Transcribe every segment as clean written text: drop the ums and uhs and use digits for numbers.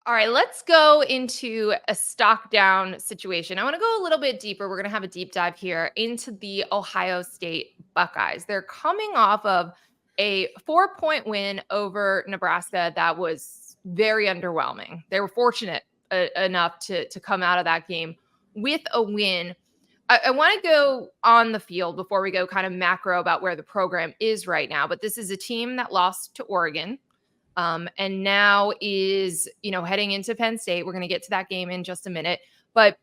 All right, let's go into a stock down situation. I want to go a little bit deeper. We're going to have a deep dive here into the Ohio State Buckeyes. They're coming off of a 4-point win over Nebraska that was very underwhelming. They were fortunate enough to come out of that game with a win. I want to go on the field before we go kind of macro about where the program is right now. But this is a team that lost to Oregon, and now is, heading into Penn State. We're going to get to that game in just a minute. But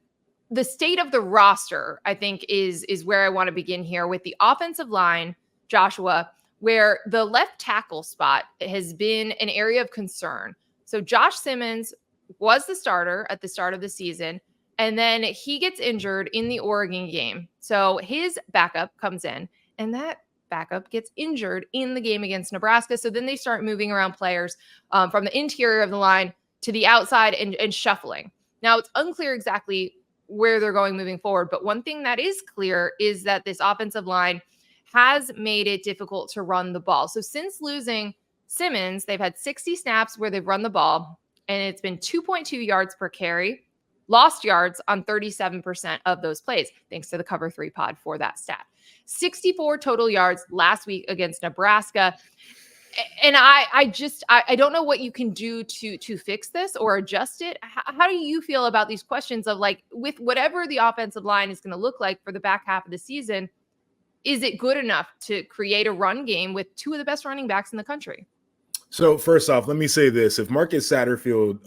the state of the roster, I think, is where I want to begin here with the offensive line, Joshua, where the left tackle spot has been an area of concern. So Josh Simmons was the starter at the start of the season, and then he gets injured in the Oregon game. So his backup comes in, and that backup gets injured in the game against Nebraska. So then they start moving around players from the interior of the line to the outside and shuffling. Now, it's unclear exactly where they're going moving forward. But one thing that is clear is that this offensive line has made it difficult to run the ball. So since losing Simmons, they've had 60 snaps where they've run the ball, and it's been 2.2 yards per carry, lost yards on 37% of those plays. Thanks to the Cover 3 pod for that stat. 64 total yards last week against Nebraska. And I don't know what you can do to fix this or adjust it. How do you feel about these questions of, like, with whatever the offensive line is going to look like for the back half of the season, is it good enough to create a run game with two of the best running backs in the country? So first off, let me say this. If Marcus Satterfield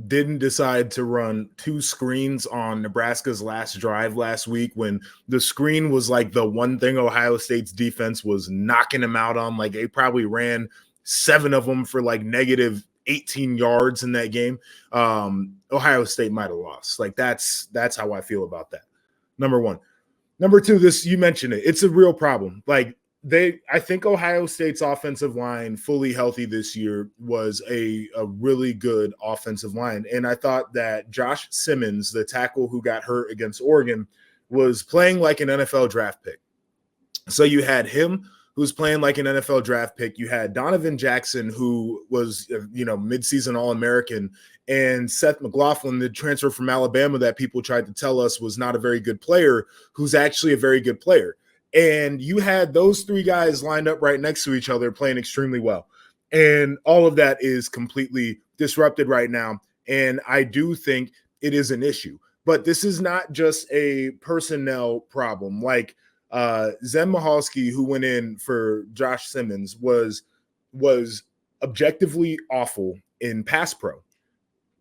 didn't decide to run two screens on Nebraska's last drive last week, when the screen was like the one thing Ohio State's defense was knocking him out on, like they probably ran 7 of them for like negative 18 yards in that game, Ohio State might have lost. Like that's how I feel about that. Number one. Number two, this, you mentioned it. It's a real problem. Like, I think Ohio State's offensive line fully healthy this year was a really good offensive line. And I thought that Josh Simmons, the tackle who got hurt against Oregon, was playing like an NFL draft pick. So you had him, who's playing like an NFL draft pick. You had Donovan Jackson, who was, midseason All-American, and Seth McLaughlin, the transfer from Alabama that people tried to tell us was not a very good player, who's actually a very good player. And you had those 3 guys lined up right next to each other playing extremely well. And all of that is completely disrupted right now. And I do think it is an issue. But this is not just a personnel problem. Like Zen Mahalski, who went in for Josh Simmons, was objectively awful in pass pro.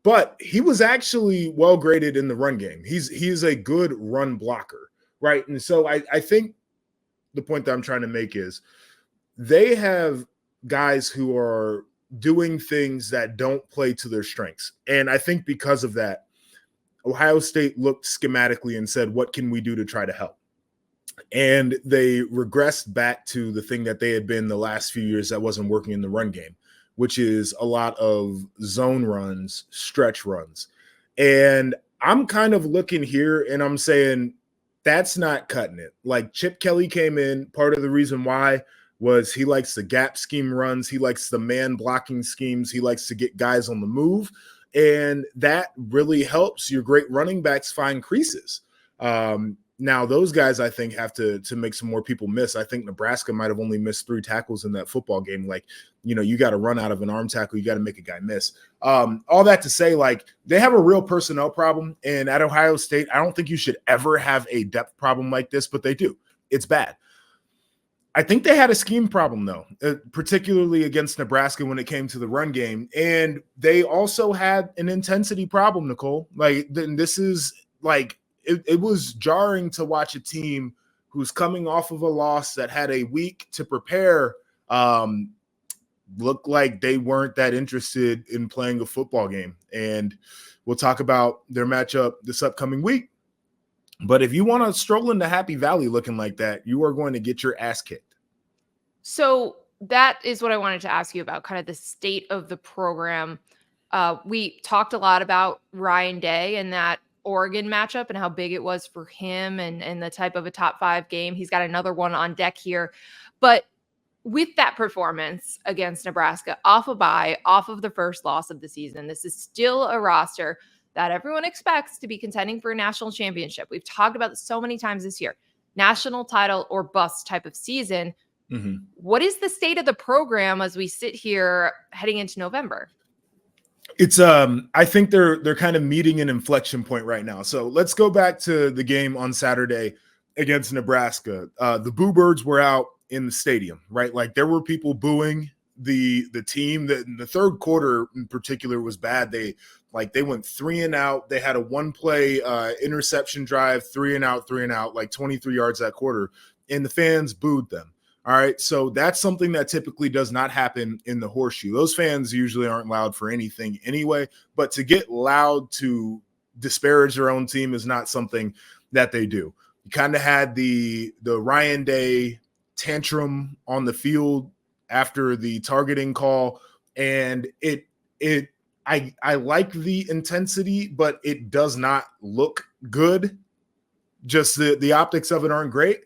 But he was actually well graded in the run game. He's a good run blocker, right? And so I think the point that I'm trying to make is they have guys who are doing things that don't play to their strengths. And I think because of that, Ohio State looked schematically and said, what can we do to try to help? And they regressed back to the thing that they had been the last few years that wasn't working in the run game, which is a lot of zone runs, stretch runs. And I'm kind of looking here and I'm saying, that's not cutting it. Like, Chip Kelly came in. Part of the reason why was he likes the gap scheme runs. He likes the man blocking schemes. He likes to get guys on the move. And that really helps your great running backs find creases. Now, those guys, I think, have to make some more people miss. I think Nebraska might have only missed 3 tackles in that football game. Like, you got to run out of an arm tackle. You got to make a guy miss. All that to say, like, they have a real personnel problem. And at Ohio State, I don't think you should ever have a depth problem like this, but they do. It's bad. I think they had a scheme problem, though, particularly against Nebraska when it came to the run game. And they also had an intensity problem, Nicole. Like, this is like, it was jarring to watch a team who's coming off of a loss that had a week to prepare look like they weren't that interested in playing a football game. And we'll talk about their matchup this upcoming week. But if you want to stroll into Happy Valley looking like that, you are going to get your ass kicked. So that is what I wanted to ask you about, kind of the state of the program. We talked a lot about Ryan Day and that Oregon matchup and how big it was for him and the type of a top 5 game. He's got another one on deck here. But with that performance against Nebraska, off a bye, off of the first loss of the season, this is still a roster that everyone expects to be contending for a national championship. We've talked about this so many times this year. National title or bust type of season. Mm-hmm. What is the state of the program as we sit here heading into November? It's I think they're kind of meeting an inflection point right now. So let's go back to the game on Saturday against Nebraska. The Boo Birds were out in the stadium, right? Like there were people booing the team. That in the third quarter in particular was bad. They went 3 and out. They had a 1-play interception drive, 3 and out, like 23 yards that quarter, and the fans booed them. All right, so that's something that typically does not happen in the Horseshoe. Those fans usually aren't loud for anything anyway, but to get loud to disparage their own team is not something that they do. You kind of had the Ryan Day tantrum on the field after the targeting call, and I like the intensity, but it does not look good. Just the optics of it aren't great.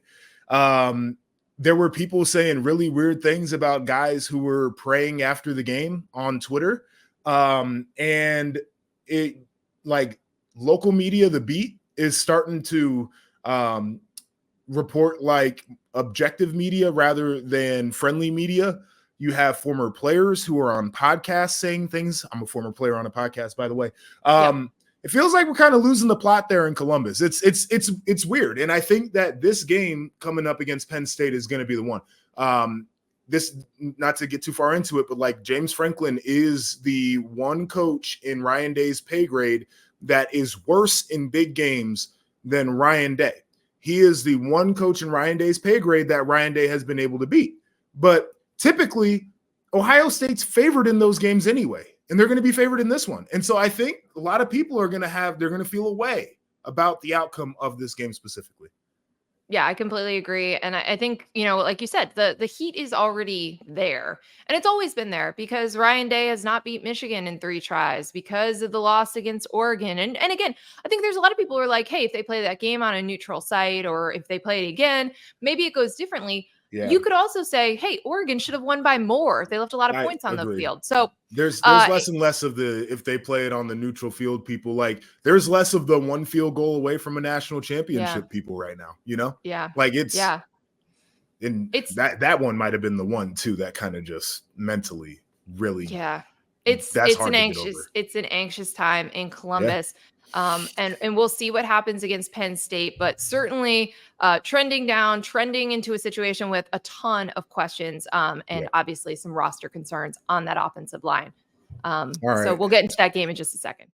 There were people saying really weird things about guys who were praying after the game on Twitter. And it like local media, The Beat, is starting to report like objective media rather than friendly media. You have former players who are on podcasts saying things. I'm a former player on a podcast, by the way. It feels like we're kind of losing the plot there in Columbus. It's weird. And I think that this game coming up against Penn State is going to be the one. This, not to get too far into it, but like James Franklin is the one coach in Ryan Day's pay grade that is worse in big games than Ryan Day. He is the one coach in Ryan Day's pay grade that Ryan Day has been able to beat. But typically, Ohio State's favored in those games anyway. And they're going to be favored in this one. And so I think a lot of people are going to feel a way about the outcome of this game specifically. Yeah, I completely agree. And I think, like you said, the heat is already there. And it's always been there because Ryan Day has not beat Michigan in 3 tries because of the loss against Oregon. And again, I think there's a lot of people who are like, hey, if they play that game on a neutral site or if they play it again, maybe it goes differently. Yeah. You could also say, hey, Oregon should have won by more. They left a lot of points on the field. So there's less and less of if they play it on the neutral field, people like there's less of the 1 field goal away from a national championship people right now, Yeah. Like and that one might have been the one too that kind of just mentally really. Yeah. It's an anxious time in Columbus. Yeah. And we'll see what happens against Penn State, but certainly trending into a situation with a ton of questions and obviously some roster concerns on that offensive line. All right. So we'll get into that game in just a second.